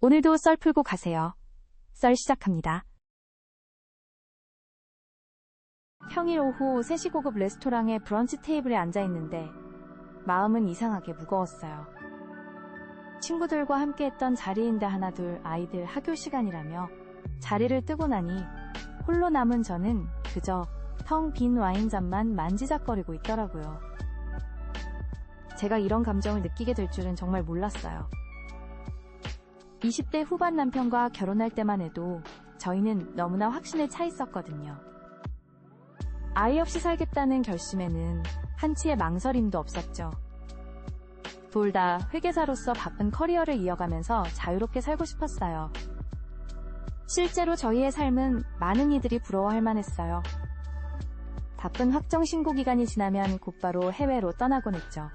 오늘도 썰 풀고 가세요. 썰 시작합니다. 평일 오후 3시 고급 레스토랑의 브런치 테이블에 앉아있는데 마음은 이상하게 무거웠어요. 친구들과 함께했던 자리인데 하나둘 아이들 학교 시간이라며 자리를 뜨고 나니 홀로 남은 저는 그저 텅 빈 와인잔만 만지작거리고 있더라고요. 제가 이런 감정을 느끼게 될 줄은 정말 몰랐어요. 20대 후반 남편과 결혼할 때만 해도 저희는 너무나 확신에 차 있었거든요. 아이 없이 살겠다는 결심에는 한치의 망설임도 없었죠. 둘 다 회계사로서 바쁜 커리어를 이어가면서 자유롭게 살고 싶었어요. 실제로 저희의 삶은 많은 이들이 부러워할 만했어요. 바쁜 확정 신고 기간이 지나면 곧바로 해외로 떠나곤 했죠.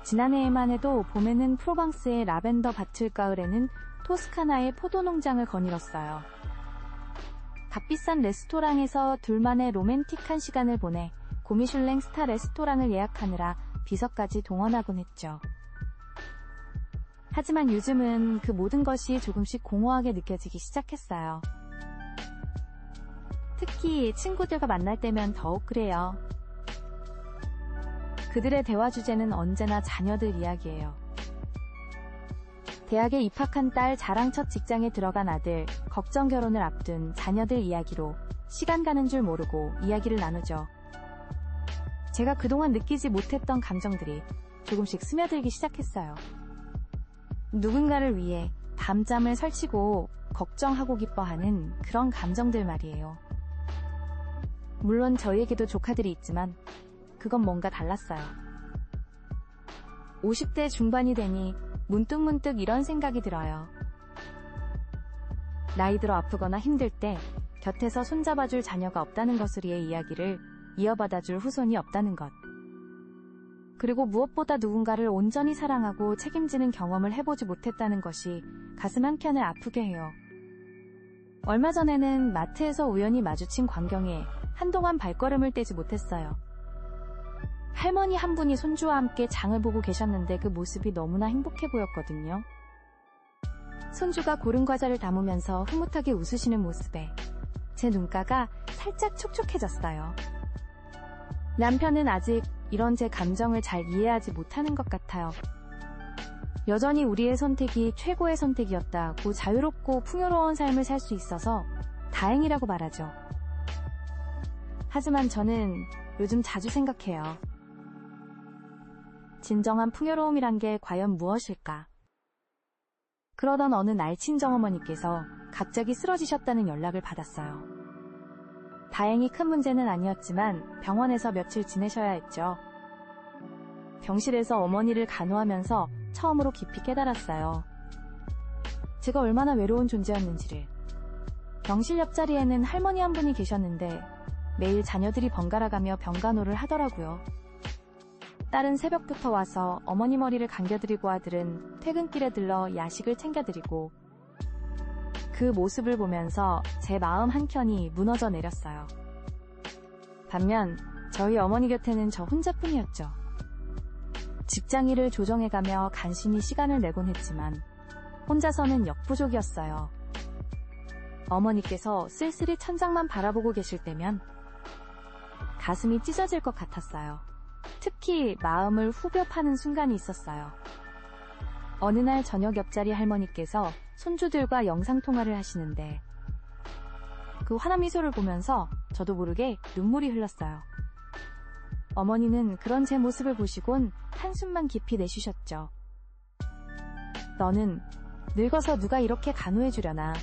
지난해에만 해도 봄에는 프로방스의 라벤더 밭을, 가을에는 토스카나의 포도 농장을 거닐었어요. 값비싼 레스토랑에서 둘만의 로맨틱한 시간을 보내 고미슐랭 스타 레스토랑을 예약하느라 비서까지 동원하곤 했죠. 하지만 요즘은 그 모든 것이 조금씩 공허하게 느껴지기 시작했어요. 특히 친구들과 만날 때면 더욱 그래요. 그들의 대화 주제는 언제나 자녀들 이야기예요. 대학에 입학한 딸, 자랑 첫 직장에 들어간 아들, 걱정 결혼을 앞둔 자녀들 이야기로 시간 가는 줄 모르고 이야기를 나누죠. 제가 그동안 느끼지 못했던 감정들이 조금씩 스며들기 시작했어요. 누군가를 위해 밤잠을 설치고 걱정하고 기뻐하는 그런 감정들 말이에요. 물론 저희에게도 조카들이 있지만 그건 뭔가 달랐어요. 50대 중반이 되니 문득문득 이런 생각이 들어요. 나이 들어 아프거나 힘들 때 곁에서 손잡아줄 자녀가 없다는 것으리의 이야기를 이어받아줄 후손이 없다는 것. 그리고 무엇보다 누군가를 온전히 사랑하고 책임지는 경험을 해보지 못했다는 것이 가슴 한켠을 아프게 해요. 얼마 전에는 마트에서 우연히 마주친 광경에 한동안 발걸음을 떼지 못했어요. 할머니 한 분이 손주와 함께 장을 보고 계셨는데 그 모습이 너무나 행복해 보였거든요. 손주가 고른 과자를 담으면서 흐뭇하게 웃으시는 모습에 제 눈가가 살짝 촉촉해졌어요. 남편은 아직 이런 제 감정을 잘 이해하지 못하는 것 같아요. 여전히 우리의 선택이 최고의 선택이었다고 자유롭고 풍요로운 삶을 살 수 있어서 다행이라고 말하죠. 하지만 저는 요즘 자주 생각해요. 진정한 풍요로움이란 게 과연 무엇일까? 그러던 어느 날 친정어머니께서 갑자기 쓰러지셨다는 연락을 받았어요. 다행히 큰 문제는 아니었지만 병원에서 며칠 지내셔야 했죠. 병실에서 어머니를 간호하면서 처음으로 깊이 깨달았어요. 제가 얼마나 외로운 존재였는지를. 병실 옆자리에는 할머니 한 분이 계셨는데 매일 자녀들이 번갈아가며 병간호를 하더라고요. 딸은 새벽부터 와서 어머니 머리를 감겨드리고 아들은 퇴근길에 들러 야식을 챙겨드리고, 그 모습을 보면서 제 마음 한켠이 무너져 내렸어요. 반면 저희 어머니 곁에는 저 혼자뿐이었죠. 직장일을 조정해가며 간신히 시간을 내곤 했지만 혼자서는 역부족이었어요. 어머니께서 쓸쓸히 천장만 바라보고 계실 때면 가슴이 찢어질 것 같았어요. 특히 마음을 후벼 파는 순간이 있었어요. 어느 날 저녁 옆자리 할머니께서 손주들과 영상통화를 하시는데 그 환한 미소를 보면서 저도 모르게 눈물이 흘렀어요. 어머니는 그런 제 모습을 보시곤 한숨만 깊이 내쉬셨죠. 너는 늙어서 누가 이렇게 간호해주려나.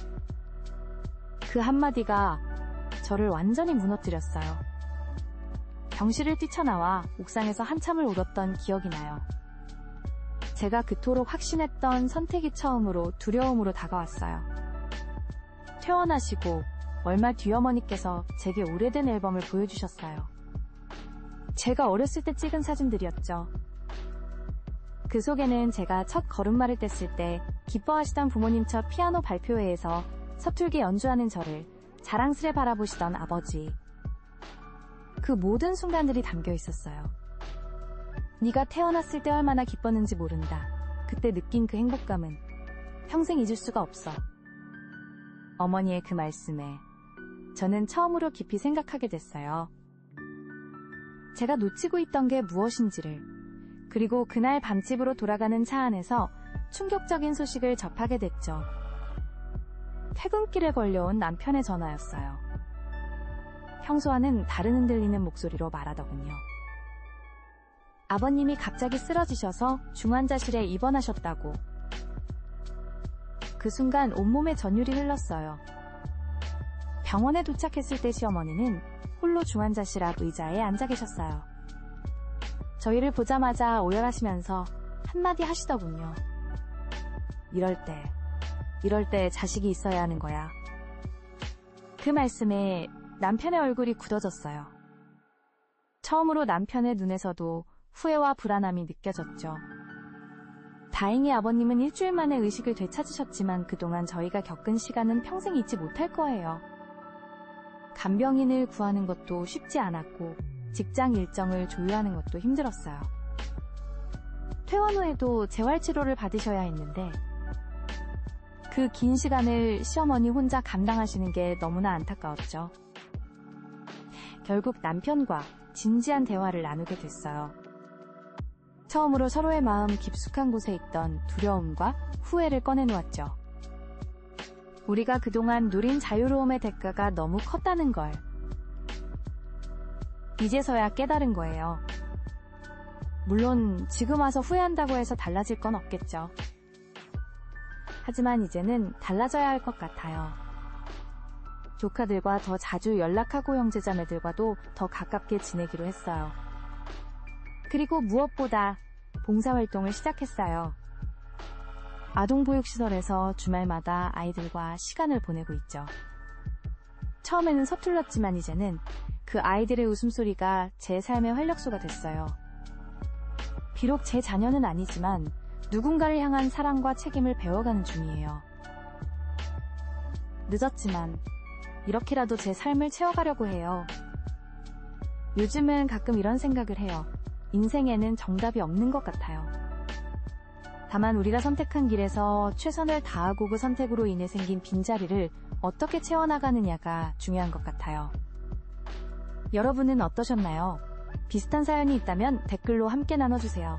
그 한마디가 저를 완전히 무너뜨렸어요. 병실을 뛰쳐나와 옥상에서 한참을 울었던 기억이 나요. 제가 그토록 확신했던 선택이 처음으로 두려움으로 다가왔어요. 퇴원하시고 얼마 뒤 어머니께서 제게 오래된 앨범을 보여주셨어요. 제가 어렸을 때 찍은 사진들이었죠. 그 속에는 제가 첫 걸음마를 뗐을 때 기뻐하시던 부모님 첫 피아노 발표회에서 서툴게 연주하는 저를 자랑스레 바라보시던 아버지, 그 모든 순간들이 담겨 있었어요. 네가 태어났을 때 얼마나 기뻤는지 모른다. 그때 느낀 그 행복감은 평생 잊을 수가 없어. 어머니의 그 말씀에 저는 처음으로 깊이 생각하게 됐어요. 제가 놓치고 있던 게 무엇인지를, 그리고 그날 밤집으로 돌아가는 차 안에서 충격적인 소식을 접하게 됐죠. 퇴근길에 걸려온 남편의 전화였어요. 평소와는 다른 흔들리는 목소리로 말하더군요. 아버님이 갑자기 쓰러지셔서 중환자실에 입원하셨다고. 그 순간 온몸에 전율이 흘렀어요. 병원에 도착했을 때 시어머니는 홀로 중환자실 앞 의자에 앉아 계셨어요. 저희를 보자마자 오열하시면서 한마디 하시더군요. 이럴 때 자식이 있어야 하는 거야. 그 말씀에 남편의 얼굴이 굳어졌어요. 처음으로 남편의 눈에서도 후회와 불안함이 느껴졌죠. 다행히 아버님은 일주일 만에 의식을 되찾으셨지만 그동안 저희가 겪은 시간은 평생 잊지 못할 거예요. 간병인을 구하는 것도 쉽지 않았고 직장 일정을 조율하는 것도 힘들었어요. 퇴원 후에도 재활치료를 받으셔야 했는데 그 긴 시간을 시어머니 혼자 감당하시는 게 너무나 안타까웠죠. 결국 남편과 진지한 대화를 나누게 됐어요. 처음으로 서로의 마음 깊숙한 곳에 있던 두려움과 후회를 꺼내놓았죠. 우리가 그동안 누린 자유로움의 대가가 너무 컸다는 걸 이제서야 깨달은 거예요. 물론 지금 와서 후회한다고 해서 달라질 건 없겠죠. 하지만 이제는 달라져야 할 것 같아요. 조카들과 더 자주 연락하고 형제자매들과도 더 가깝게 지내기로 했어요. 그리고 무엇보다 봉사활동을 시작했어요. 아동보육시설에서 주말마다 아이들과 시간을 보내고 있죠. 처음에는 서툴렀지만 이제는 그 아이들의 웃음소리가 제 삶의 활력소가 됐어요. 비록 제 자녀는 아니지만 누군가를 향한 사랑과 책임을 배워가는 중이에요. 늦었지만 이렇게라도 제 삶을 채워가려고 해요. 요즘은 가끔 이런 생각을 해요. 인생에는 정답이 없는 것 같아요. 다만 우리가 선택한 길에서 최선을 다하고 그 선택으로 인해 생긴 빈자리를 어떻게 채워나가느냐가 중요한 것 같아요. 여러분은 어떠셨나요? 비슷한 사연이 있다면 댓글로 함께 나눠주세요.